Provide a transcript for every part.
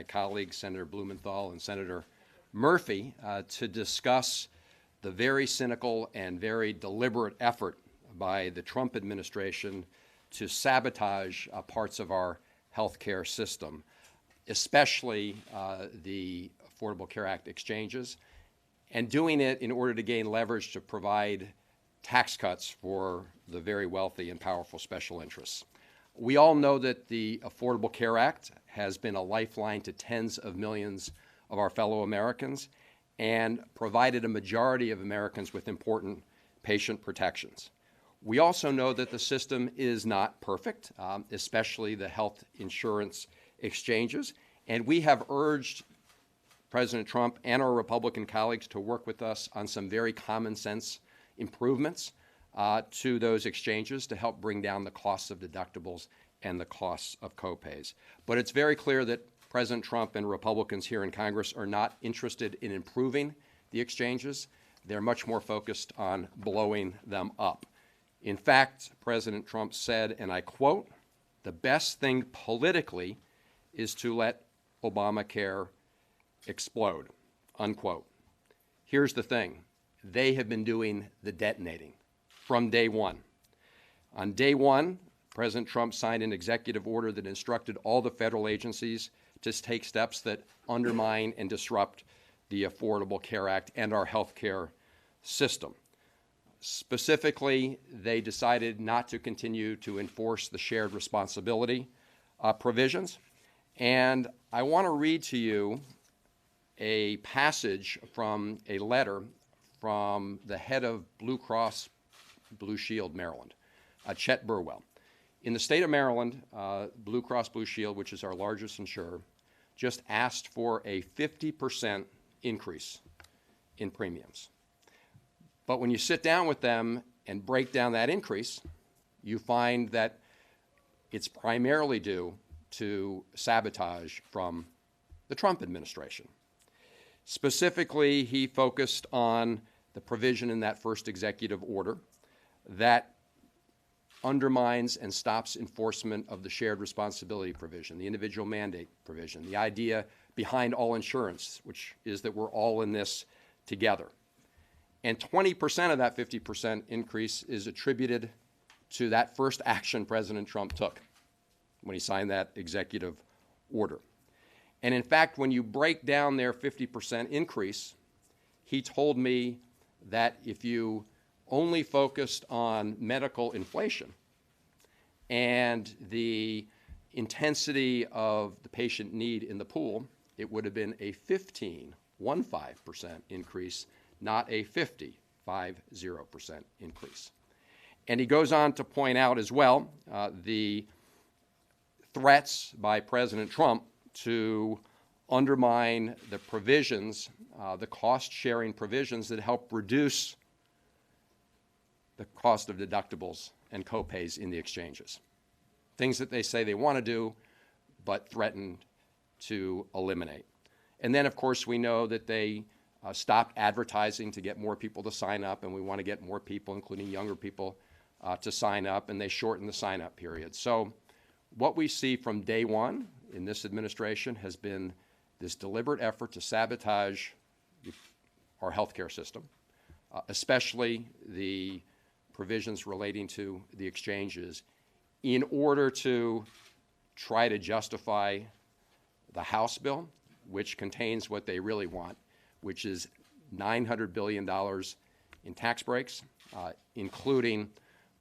my colleagues, Senator Blumenthal and Senator Murphy, to discuss the very cynical and very deliberate effort by the Trump administration to sabotage parts of our healthcare system, especially the Affordable Care Act exchanges, and doing it in order to gain leverage to provide tax cuts for the very wealthy and powerful special interests. We all know that the Affordable Care Act has been a lifeline to tens of millions of our fellow Americans and provided a majority of Americans with important patient protections. We also know that the system is not perfect, especially the health insurance exchanges, and we have urged President Trump and our Republican colleagues to work with us on some very common sense improvements to those exchanges to help bring down the costs of deductibles and the costs of copays. But it's very clear that President Trump and Republicans here in Congress are not interested in improving the exchanges. They're much more focused on blowing them up. In fact, President Trump said, and I quote, "The best thing politically is to let Obamacare explode," unquote. Here's the thing. They have been doing the detonating from day one. On day one, President Trump signed an executive order that instructed all the federal agencies to take steps that undermine and disrupt the Affordable Care Act and our health care system. Specifically, they decided not to continue to enforce the shared responsibility provisions. And I want to read to you a passage from a letter from the head of Blue Cross Blue Shield, Maryland, Chet Burwell. In the state of Maryland, Blue Cross Blue Shield, which is our largest insurer, just asked for a 50% increase in premiums. But when you sit down with them and break down that increase, you find that it's primarily due to sabotage from the Trump administration. Specifically, he focused on the provision in that first executive order that undermines and stops enforcement of the shared responsibility provision, the individual mandate provision, the idea behind all insurance, which is that we're all in this together. And 20% of that 50% increase is attributed to that first action President Trump took when he signed that executive order. And in fact, when you break down their 50% increase, he told me that if you only focused on medical inflation and the intensity of the patient need in the pool, it would have been a 15% increase, not a 50% increase. And he goes on to point out as well the threats by President Trump to undermine the provisions, the cost-sharing provisions that help reduce the cost of deductibles and copays in the exchanges. Things that they say they want to do, but threaten to eliminate. And then, of course, we know that they stopped advertising to get more people to sign up, and we want to get more people, including younger people, to sign up, and they shortened the sign-up period. So what we see from day one in this administration has been this deliberate effort to sabotage our healthcare system, especially the provisions relating to the exchanges, in order to try to justify the House bill, which contains what they really want, which is $900 billion in tax breaks, including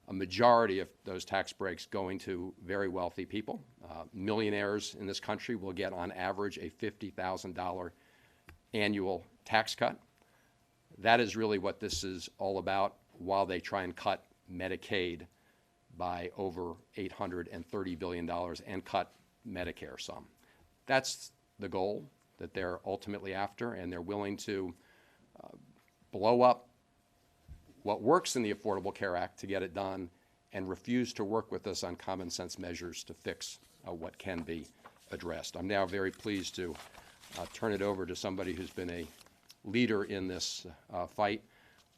a majority of those tax breaks going to very wealthy people. Millionaires in this country will get, on average, a $50,000 annual tax cut. That is really what this is all about, while they try and cut Medicaid by over $830 billion and cut Medicare some. That's the goal that they're ultimately after, and they're willing to blow up what works in the Affordable Care Act to get it done and refuse to work with us on common sense measures to fix what can be addressed. I'm now very pleased to turn it over to somebody who's been a leader in this fight,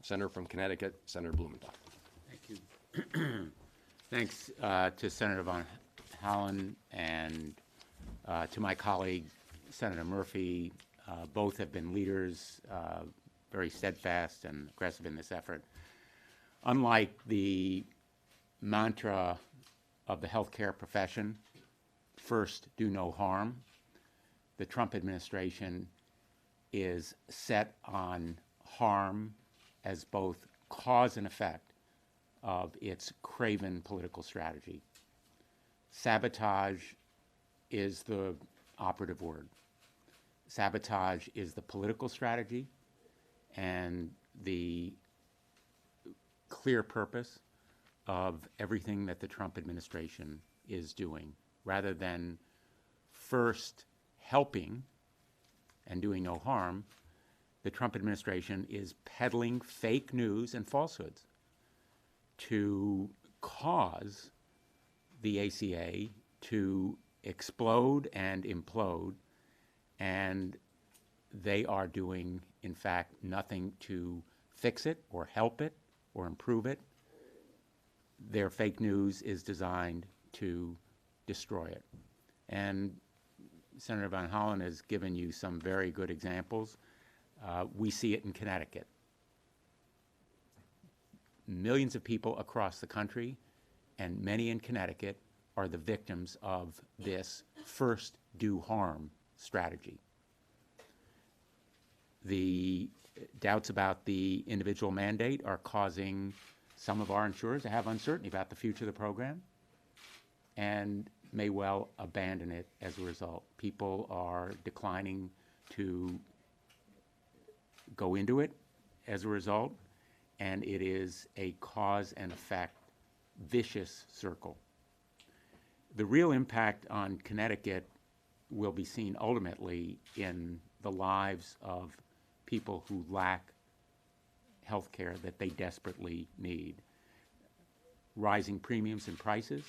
Senator from Connecticut, Senator Blumenthal. Thank you. Thanks to Senator Van Hollen and to my colleague, Senator Murphy. Both have been leaders, very steadfast and aggressive in this effort. Unlike the mantra of the healthcare profession, first, do no harm, the Trump administration is set on harm as both cause and effect of its craven political strategy. Sabotage is the operative word. Sabotage is the political strategy and the clear purpose of everything that the Trump administration is doing. Rather than first helping and doing no harm, the Trump administration is peddling fake news and falsehoods to cause the ACA to explode and implode, and they are doing, in fact, nothing to fix it or help it or improve it. Their fake news is designed to destroy it. And Senator Van Hollen has given you some very good examples. We see it in Connecticut. Millions of people across the country, and many in Connecticut, are the victims of this first do harm strategy. The doubts about the individual mandate are causing some of our insurers to have uncertainty about the future of the program and may well abandon it as a result. People are declining to go into it as a result, and it is a cause and effect vicious circle. The real impact on Connecticut will be seen ultimately in the lives of people who lack health care that they desperately need. Rising premiums and prices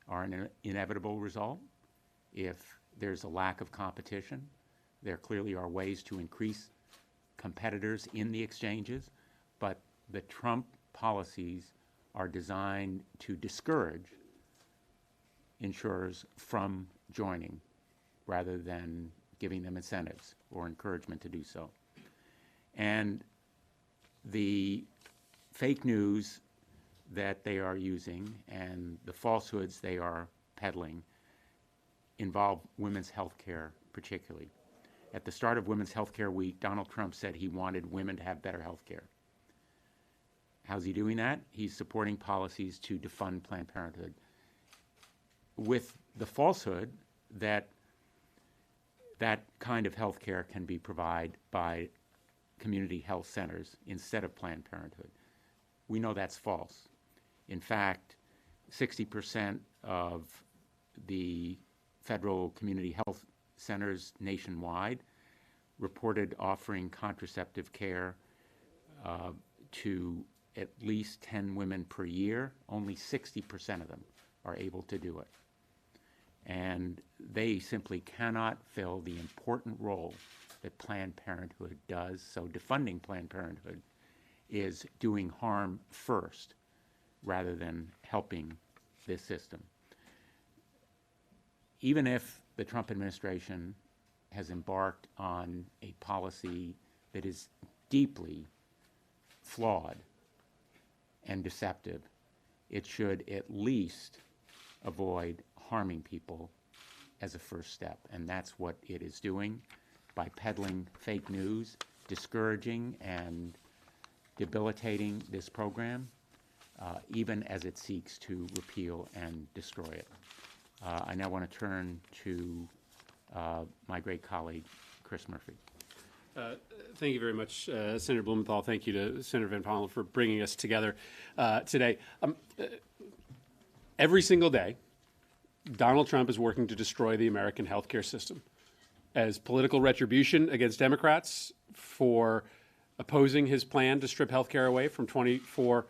are an inevitable result. If there's a lack of competition, there clearly are ways to increase competitors in the exchanges, but the Trump policies are designed to discourage insurers from joining rather than giving them incentives or encouragement to do so. And the fake news that they are using and the falsehoods they are peddling involve women's health care particularly. At the start of Women's Health Care Week, Donald Trump said he wanted women to have better health care. How's he doing that? He's supporting policies to defund Planned Parenthood with the falsehood that that kind of health care can be provided by community health centers instead of Planned Parenthood. We know that's false. In fact, 60% of the federal community health centers nationwide reported offering contraceptive care to at least 10 women per year. Only 60% of them are able to do it. And they simply cannot fill the important role that Planned Parenthood does. So defunding Planned Parenthood is doing harm first rather than helping this system. Even if the Trump administration has embarked on a policy that is deeply flawed and deceptive, it should at least avoid harming people as a first step. And that's what it is doing by peddling fake news, discouraging and debilitating this program, even as it seeks to repeal and destroy it. I now want to turn to my great colleague, Chris Murphy. Thank you very much, Senator Blumenthal. Thank you to Senator Van Hollen for bringing us together today. Every single day, Donald Trump is working to destroy the American healthcare system as political retribution against Democrats for opposing his plan to strip healthcare away from 24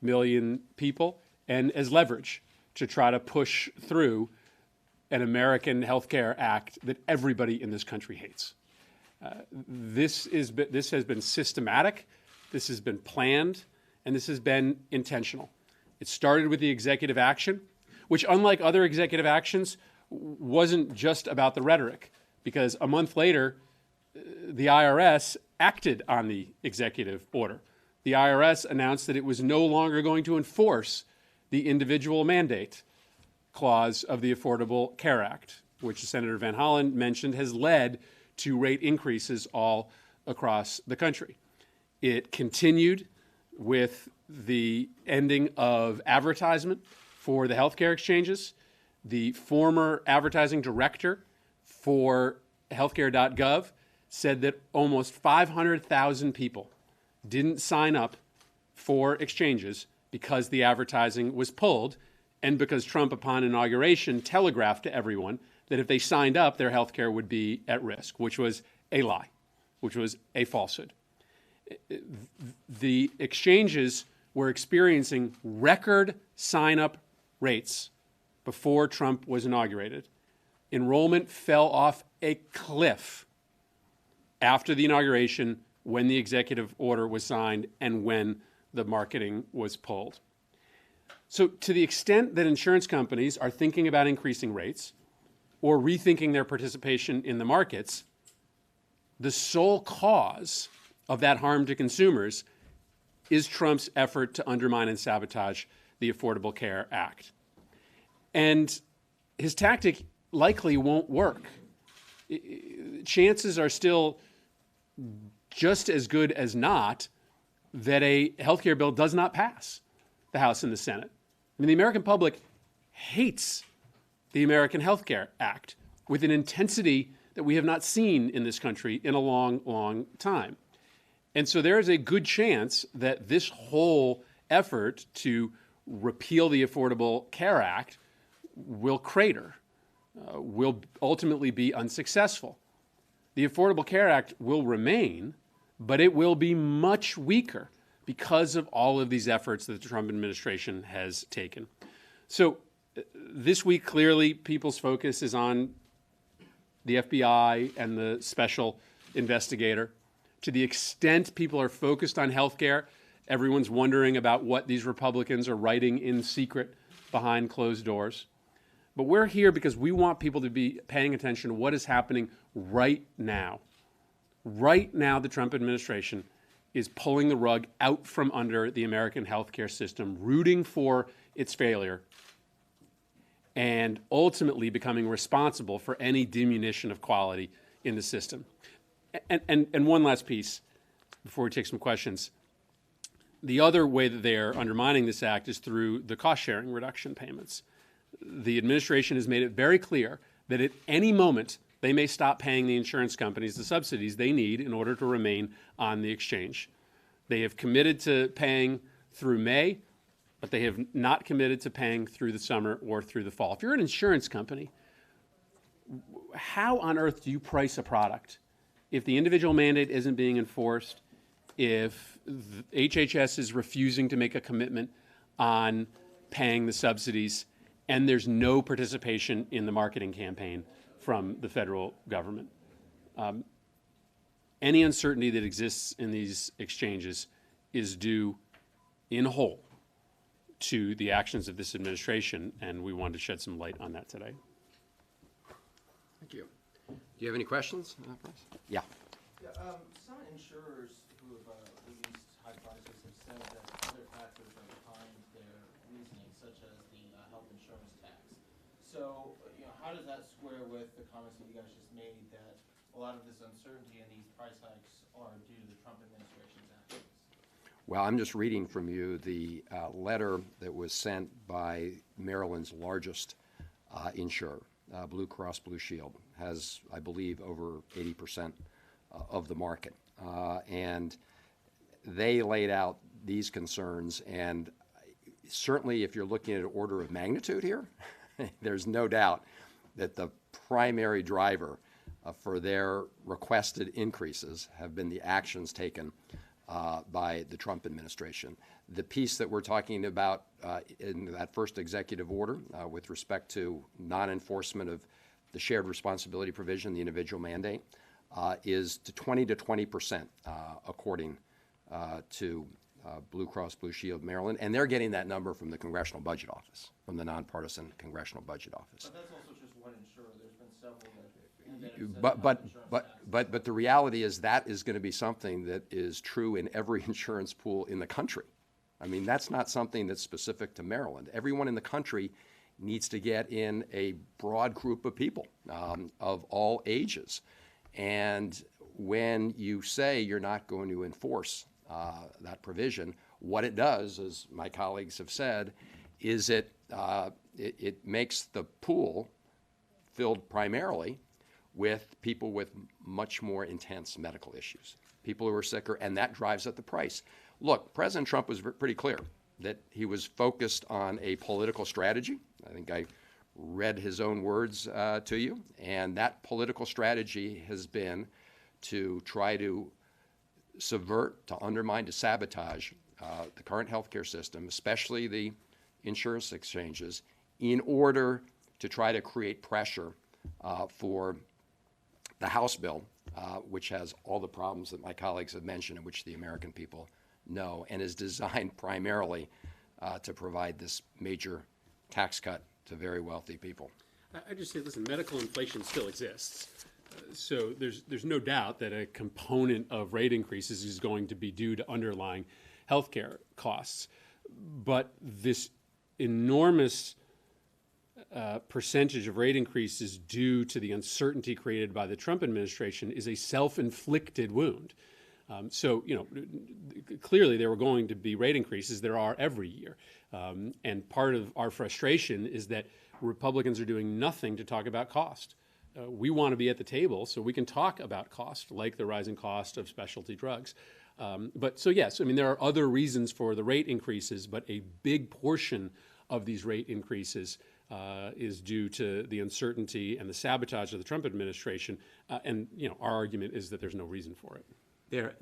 million people, and as leverage to try to push through an American Healthcare Act that everybody in this country hates. This has been systematic, this has been planned, and this has been intentional. It started with the executive action, which, unlike other executive actions, wasn't just about the rhetoric, because a month later, the IRS acted on the executive order. The IRS announced that it was no longer going to enforce the individual mandate clause of the Affordable Care Act, which Senator Van Hollen mentioned has led to rate increases all across the country. It continued with the ending of advertisement for the healthcare exchanges. The former advertising director for healthcare.gov said that almost 500,000 people didn't sign up for exchanges because the advertising was pulled and because Trump, upon inauguration, telegraphed to everyone that if they signed up, their health care would be at risk, which was a lie, which was a falsehood. The exchanges were experiencing record sign-up rates before Trump was inaugurated. Enrollment fell off a cliff after the inauguration, when the executive order was signed and when the marketing was pulled. So to the extent that insurance companies are thinking about increasing rates or rethinking their participation in the markets, the sole cause of that harm to consumers is Trump's effort to undermine and sabotage the Affordable Care Act. And his tactic likely won't work. Chances are still just as good as not that a healthcare bill does not pass the House and the Senate. I mean, the American public hates the American Health Care Act with an intensity that we have not seen in this country in a long, long time. And so there is a good chance that this whole effort to repeal the Affordable Care Act will crater, will ultimately be unsuccessful. The Affordable Care Act will remain, but it will be much weaker because of all of these efforts that the Trump administration has taken. So this week, clearly, people's focus is on the FBI and the special investigator. To the extent people are focused on health care, everyone's wondering about what these Republicans are writing in secret behind closed doors. But we're here because we want people to be paying attention to what is happening right now. Right now, the Trump administration is pulling the rug out from under the American healthcare system, rooting for its failure, and ultimately becoming responsible for any diminution of quality in the system. And one last piece before we take some questions. The other way that they're undermining this act is through the cost-sharing reduction payments. The administration has made it very clear that at any moment they may stop paying the insurance companies the subsidies they need in order to remain on the exchange. They have committed to paying through May, but they have not committed to paying through the summer or through the fall. If you're an insurance company, how on earth do you price a product if the individual mandate isn't being enforced, if HHS is refusing to make a commitment on paying the subsidies, and there's no participation in the marketing campaign from the federal government? Any uncertainty that exists in these exchanges is due in whole to the actions of this administration, and we wanted to shed some light on that today. Thank you. Do you have any questions? Yeah. Yeah, some insurers who have released high prices have said that other factors are behind their reasoning, such as the health insurance tax. So, how does that square with the comments that you guys just made that a lot of this uncertainty and these price hikes are due to the Trump administration's actions? Well, I'm just reading from you the letter that was sent by Maryland's largest insurer, Blue Cross Blue Shield, has, I believe, over 80% of the market. And they laid out these concerns, and certainly if you're looking at an order of magnitude here, there's no doubt that the primary driver for their requested increases have been the actions taken by the Trump administration. The piece that we're talking about in that first executive order with respect to non-enforcement of the shared responsibility provision, the individual mandate, is to 20% according to Blue Cross Blue Shield Maryland, and they're getting that number from the Congressional Budget Office, from the nonpartisan Congressional Budget Office. But that's also just one insurer. There's been several that But the reality is that is going to be something that is true in every insurance pool in the country. I mean, that's not something that's specific to Maryland. Everyone in the country needs to get in a broad group of people of all ages. And when you say you're not going to enforce that provision, what it does, as my colleagues have said, is it makes the pool filled primarily with people with much more intense medical issues, people who are sicker, and that drives up the price. Look, President Trump was pretty clear that he was focused on a political strategy. I think I read his own words to you, and that political strategy has been to try to subvert, to undermine, to sabotage the current healthcare system, especially the insurance exchanges, in order to try to create pressure for the House bill, which has all the problems that my colleagues have mentioned and which the American people know, and is designed primarily to provide this major tax cut to very wealthy people. I just say, listen, medical inflation still exists. So there's no doubt that a component of rate increases is going to be due to underlying healthcare costs. But this enormous percentage of rate increases due to the uncertainty created by the Trump administration is a self-inflicted wound. So, you know, clearly there were going to be rate increases. There are every year. And part of our frustration is that Republicans are doing nothing to talk about cost. We want to be at the table so we can talk about cost, like the rising cost of specialty drugs. But so, yes, I mean, there are other reasons for the rate increases, but a big portion of these rate increases is due to the uncertainty and the sabotage of the Trump administration. And, you know, our argument is that there's no reason for it.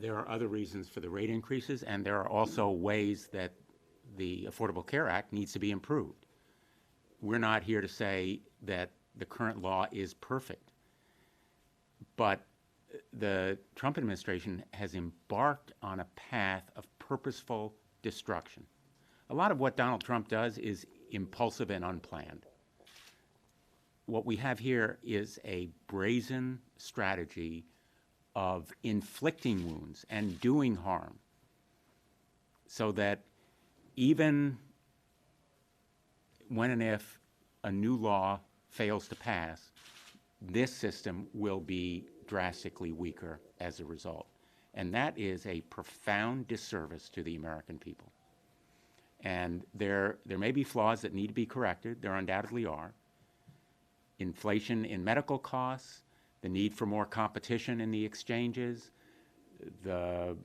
There are other reasons for the rate increases, and there are also ways that the Affordable Care Act needs to be improved. We're not here to say that the current law is perfect, but the Trump administration has embarked on a path of purposeful destruction. A lot of what Donald Trump does is impulsive and unplanned. What we have here is a brazen strategy of inflicting wounds and doing harm, so that even when and if a new law fails to pass, this system will be drastically weaker as a result. And that is a profound disservice to the American people. And there may be flaws that need to be corrected. There undoubtedly are. Inflation in medical costs, the need for more competition in the exchanges, the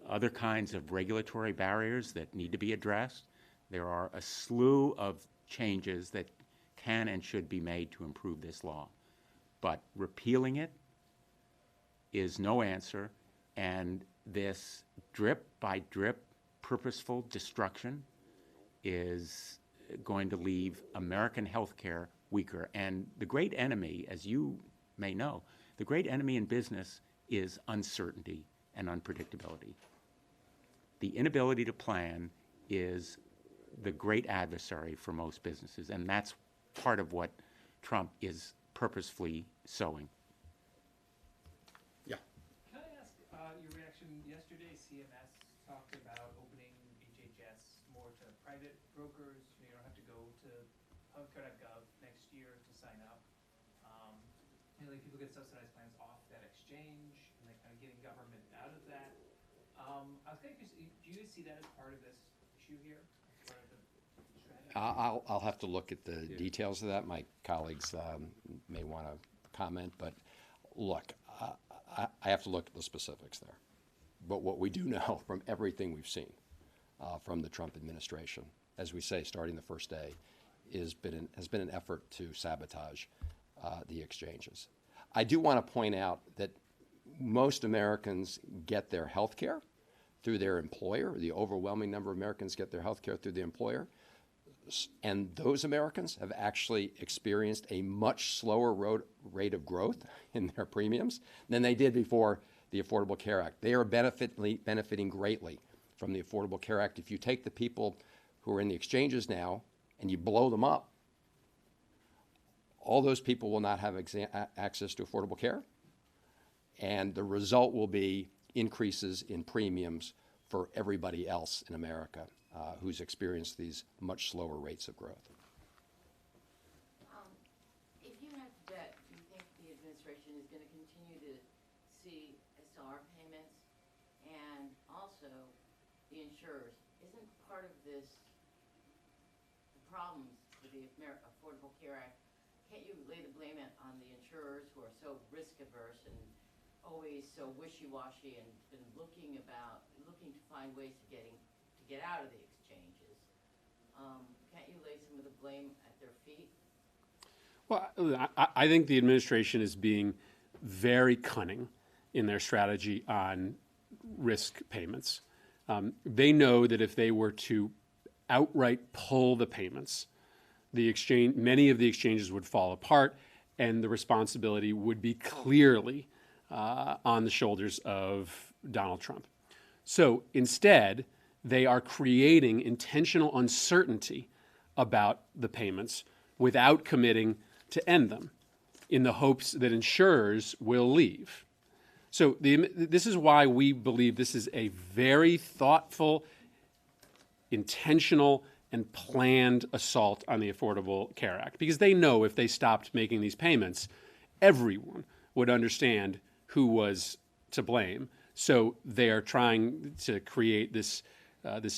other kinds of regulatory barriers that need to be addressed. There are a slew of changes that can and should be made to improve this law. But repealing it is no answer, and this drip by drip purposeful destruction is going to leave American healthcare weaker. And the great enemy, as you may know, the great enemy in business is uncertainty and unpredictability. The inability to plan is the great adversary for most businesses, and that's part of what Trump is purposefully sowing. Yeah. Can I ask your reaction? Yesterday, CMS talked about opening HHS more to private brokers. You don't have to go to healthcare.gov next year to sign up. Like people get subsidized plans off that exchange, and like kind of getting government out of that. I was kind of curious, do you guys see that as part of this issue here? Part of the strategy? I'll have to look at the details of that. My colleagues may want to comment, but look, I have to look at the specifics there. But what we do know from everything we've seen from the Trump administration, as we say, starting the first day, has been an effort to sabotage the exchanges. I do want to point out that most Americans get their health care through their employer. The overwhelming number of Americans get their health care through the employer. And those Americans have actually experienced a much slower rate of growth in their premiums than they did before the Affordable Care Act. They are benefiting greatly from the Affordable Care Act. If you take the people who are in the exchanges now and you blow them up, all those people will not have access to affordable care, and the result will be increases in premiums for everybody else in America who's experienced these much slower rates of growth. If you have debt, do you think the administration is going to continue to see SLR payments? And also, the insurers, isn't part of this the problems with the Affordable Care Act? Can't you lay the blame on the insurers who are so risk averse and always so wishy-washy and been looking to find ways to get out of the exchanges? Can't you lay some of the blame at their feet? Well, I think the administration is being very cunning in their strategy on risk payments. They know that if they were to outright pull the payments, many of the exchanges would fall apart, and the responsibility would be clearly on the shoulders of Donald Trump. So instead, they are creating intentional uncertainty about the payments without committing to end them in the hopes that insurers will leave. So this is why we believe this is a very thoughtful, intentional, and planned assault on the Affordable Care Act, because they know if they stopped making these payments, everyone would understand who was to blame. So they are trying to create this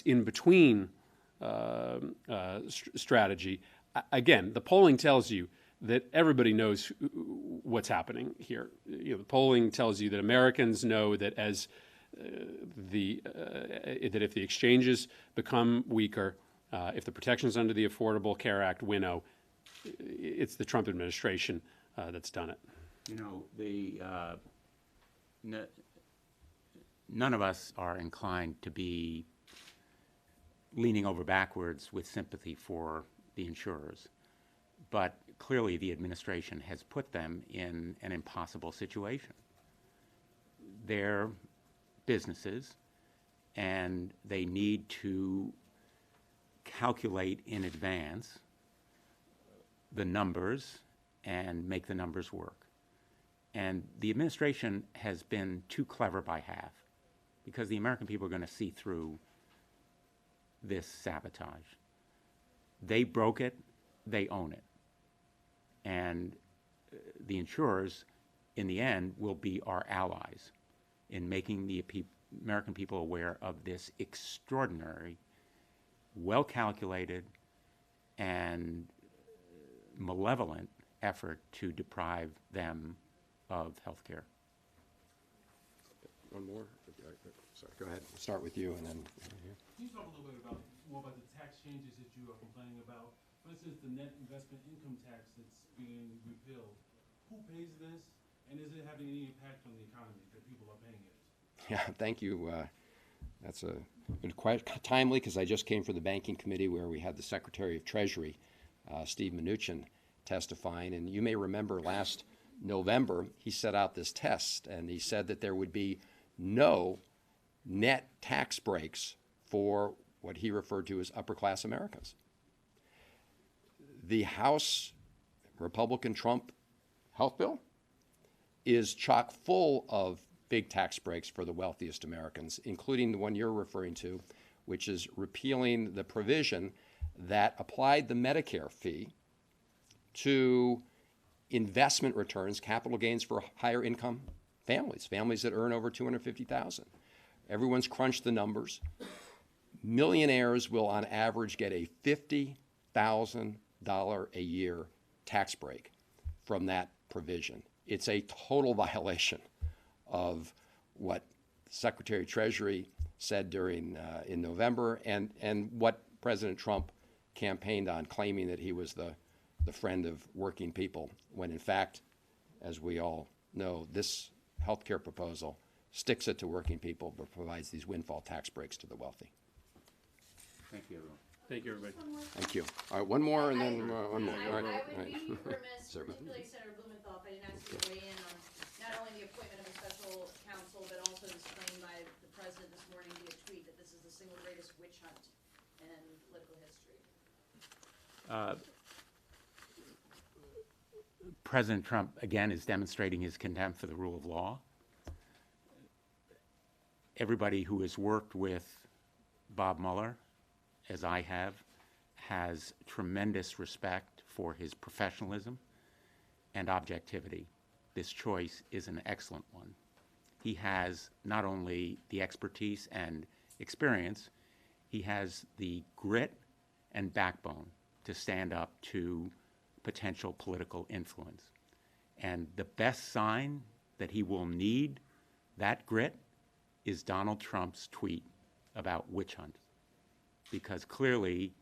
in-between strategy. Again, the polling tells you that everybody knows what's happening here. The polling tells you that Americans know that that if the exchanges become weaker, if the protections under the Affordable Care Act winnow, it's the Trump administration that's done it. None of us are inclined to be leaning over backwards with sympathy for the insurers. But clearly the administration has put them in an impossible situation. They're businesses, and they need to calculate in advance the numbers and make the numbers work. And the administration has been too clever by half, because the American people are going to see through this sabotage. They broke it, they own it. And the insurers, in the end, will be our allies in making the American people aware of this extraordinary, well-calculated, and malevolent effort to deprive them of health care. One more? Sorry, go ahead. We'll start with you and then. Can you talk a little bit more about the tax changes that you are complaining about? For instance, the net investment income tax that's being repealed. Who pays this, and is it having any impact on the economy that people are paying it? Yeah, thank you. That's been quite timely, because I just came from the Banking Committee where we had the Secretary of Treasury, Steve Mnuchin, testifying. And you may remember last November, he set out this test, and he said that there would be no net tax breaks for what he referred to as upper-class Americans. The House Republican Trump health bill is chock full of big tax breaks for the wealthiest Americans, including the one you're referring to, which is repealing the provision that applied the Medicare fee to investment returns, capital gains for higher income families that earn over $250,000. Everyone's crunched the numbers. Millionaires will, on average, get a $50,000 a year tax break from that provision. It's a total violation of what Secretary of Treasury said in November, and what President Trump campaigned on, claiming that he was the friend of working people, when in fact, as we all know, this health care proposal sticks it to working people but provides these windfall tax breaks to the wealthy. Thank you, everyone. Thank you, everybody. Thank you. All right, one more and then one more. All right. I All right. would be remiss, Sir. particularly Senator Blumenthal, if I didn't ask you to weigh in on not only the appointment of a special counsel, but also this claim by the president this morning via tweet that this is the single greatest witch hunt in political history. President Trump, again, is demonstrating his contempt for the rule of law. Everybody who has worked with Bob Mueller, as I have, has tremendous respect for his professionalism and objectivity. This choice is an excellent one. He has not only the expertise and experience, he has the grit and backbone to stand up to potential political influence. And the best sign that he will need that grit is Donald Trump's tweet about witch hunts. Because clearly,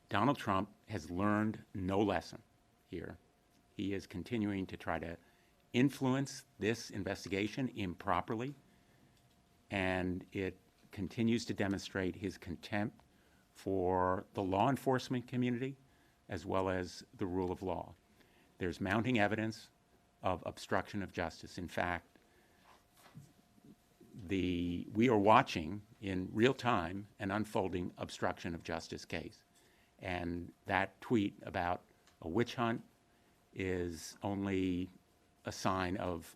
Donald Trump has learned no lesson here. He is continuing to try to influence this investigation improperly, and it continues to demonstrate his contempt for the law enforcement community as well as the rule of law. There's mounting evidence of obstruction of justice. In fact, we are watching in real time an unfolding obstruction of justice case. And that tweet about a witch hunt is only a sign of,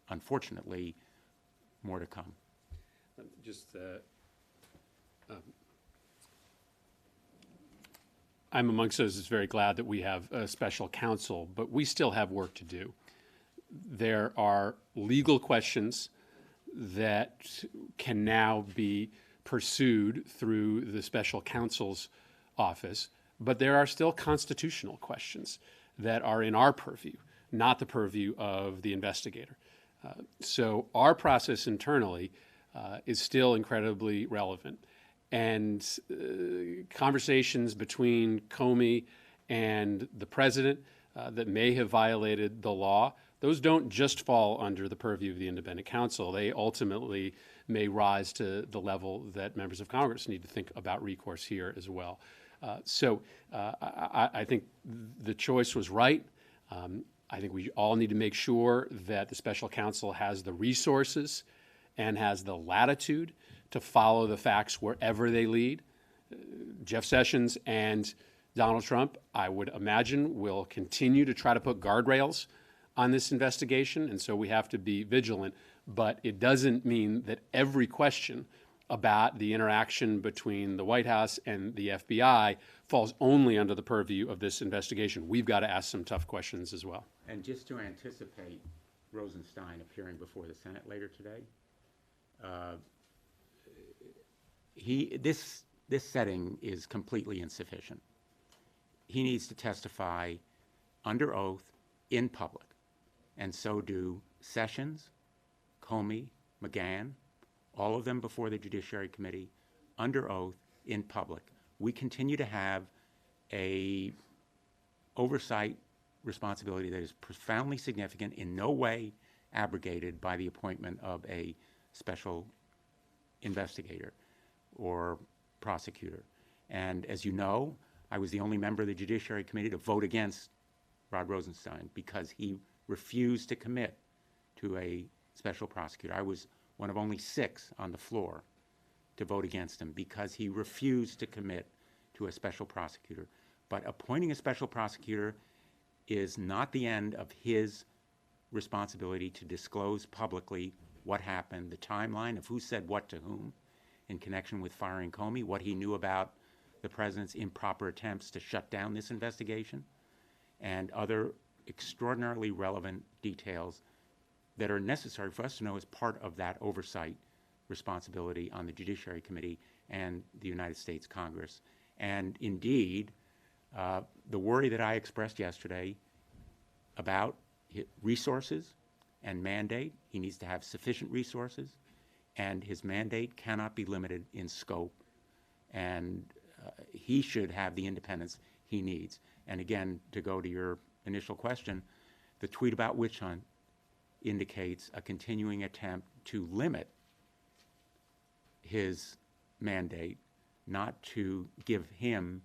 unfortunately, more to come. I'm amongst those that's very glad that we have a special counsel, but we still have work to do. There are legal questions that can now be pursued through the special counsel's office, but there are still constitutional questions that are in our purview, not the purview of the investigator. So our process internally is still incredibly relevant. And conversations between Comey and the president that may have violated the law, those don't just fall under the purview of the independent counsel. They ultimately may rise to the level that members of Congress need to think about recourse here as well. So I think the choice was right. I think we all need to make sure that the special counsel has the resources and has the latitude to follow the facts wherever they lead. Jeff Sessions and Donald Trump, I would imagine, will continue to try to put guardrails on this investigation, and so we have to be vigilant. But it doesn't mean that every question about the interaction between the White House and the FBI falls only under the purview of this investigation. We've got to ask some tough questions as well. And just to anticipate Rosenstein appearing before the Senate later today, this setting is completely insufficient. He needs to testify under oath in public, and so do Sessions, Comey, McGahn, all of them before the Judiciary Committee, under oath in public. We continue to have a oversight responsibility that is profoundly significant, in no way abrogated by the appointment of a special investigator or prosecutor. And as you know, I was the only member of the Judiciary Committee to vote against Rod Rosenstein because he refused to commit to a special prosecutor. I was one of only 6 on the floor to vote against him because he refused to commit to a special prosecutor. But appointing a special prosecutor is not the end of his responsibility to disclose publicly what happened, the timeline of who said what to whom in connection with firing Comey, what he knew about the president's improper attempts to shut down this investigation, and other extraordinarily relevant details that are necessary for us to know as part of that oversight responsibility on the Judiciary Committee and the United States Congress. And indeed, the worry that I expressed yesterday about resources and mandate, he needs to have sufficient resources, and his mandate cannot be limited in scope, and he should have the independence he needs. And again, to go to your initial question, the tweet about witch hunt indicates a continuing attempt to limit his mandate, not to give him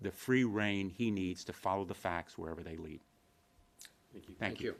the free rein he needs to follow the facts wherever they lead. Thank you. Thank you.